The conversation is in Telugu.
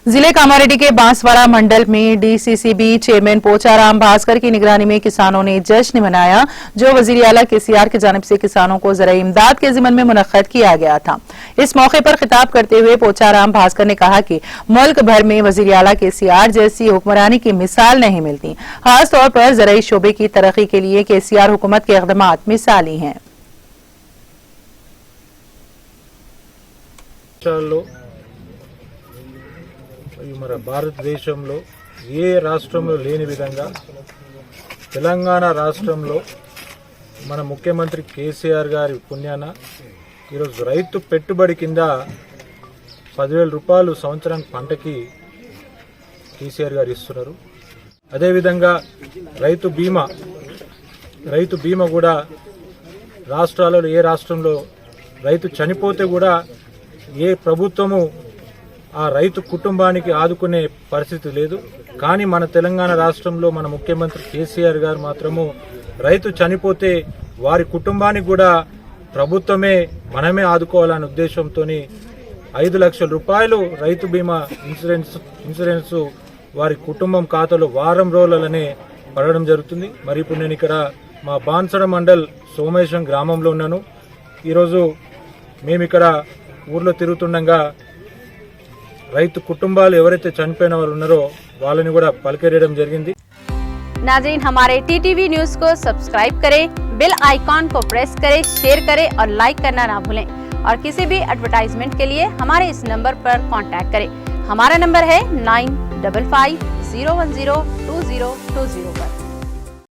जिले कामारेड्डी के बांसवाड़ा मंडल में डीसीसीबी चेयरमैन पोचाराम भास्कर की निगरानी में किसानों ने जश्न मनाया, जो वजीर आला केसीआर की जानिब से किसानों को ज़राई इमदाद के ज़िम्मन में मुनक्कद किया गया था। इस मौके पर खिताब करते हुए पोचाराम भास्कर ने कहा कि मुल्क भर में वजीर आला केसीआर जैसी हुक्मरानी की मिसाल नहीं मिलती। खास तौर पर ज़राई शोबे की तरक्की के लिए केसीआर हुकूमत के इक़दामात मिसाली हैं। మన భారతదేశంలో ఏ రాష్ట్రంలో లేని విధంగా తెలంగాణ రాష్ట్రంలో మన ముఖ్యమంత్రి కేసీఆర్ గారి పుణ్యాన ఈరోజు రైతు పెట్టుబడి కింద 10,000 రూపాయలు సంవత్సరానికి పంటకి కేసీఆర్ గారు ఇస్తున్నారు। అదేవిధంగా రైతు బీమా కూడా రాష్ట్రాలలో ఏ రాష్ట్రంలో రైతు చనిపోతే కూడా ఏ ప్రభుత్వము ఆ రైతు కుటుంబానికి ఆదుకునే పరిస్థితి లేదు। కానీ మన తెలంగాణ రాష్ట్రంలో మన ముఖ్యమంత్రి కేసీఆర్ గారు మాత్రము రైతు చనిపోతే వారి కుటుంబానికి కూడా ప్రభుత్వమే మనమే ఆదుకోవాలనే ఉద్దేశంతో 5 లక్షల రూపాయలు రైతు బీమా ఇన్సూరెన్స్ వారి కుటుంబం ఖాతాలో వారం రోజులనే పడడం జరుగుతుంది। మరి ఇప్పుడు నేను ఇక్కడ మా బాన్సడ మండల్ సోమేశం గ్రామంలో ఉన్నాను। ఈరోజు మేము ఇక్కడ ఊర్లో తిరుగుతుండగా రైతు కుటుంబాలు ఎవరైతే చనిపోయిన వారు ఉన్నారో వాళ్ళని కూడా పలకరేయడం జరిగింది। नाज़रीन, हमारे टीटीवी न्यूज को सब्सक्राइब करें, बेल आइकॉन को प्रेस करें, शेयर करें और लाइक करना ना भूलें। और किसी भी एडवर्टाइजमेंट के लिए हमारे इस नंबर पर कांटेक्ट करें। हमारा नंबर है 9550102020 पर।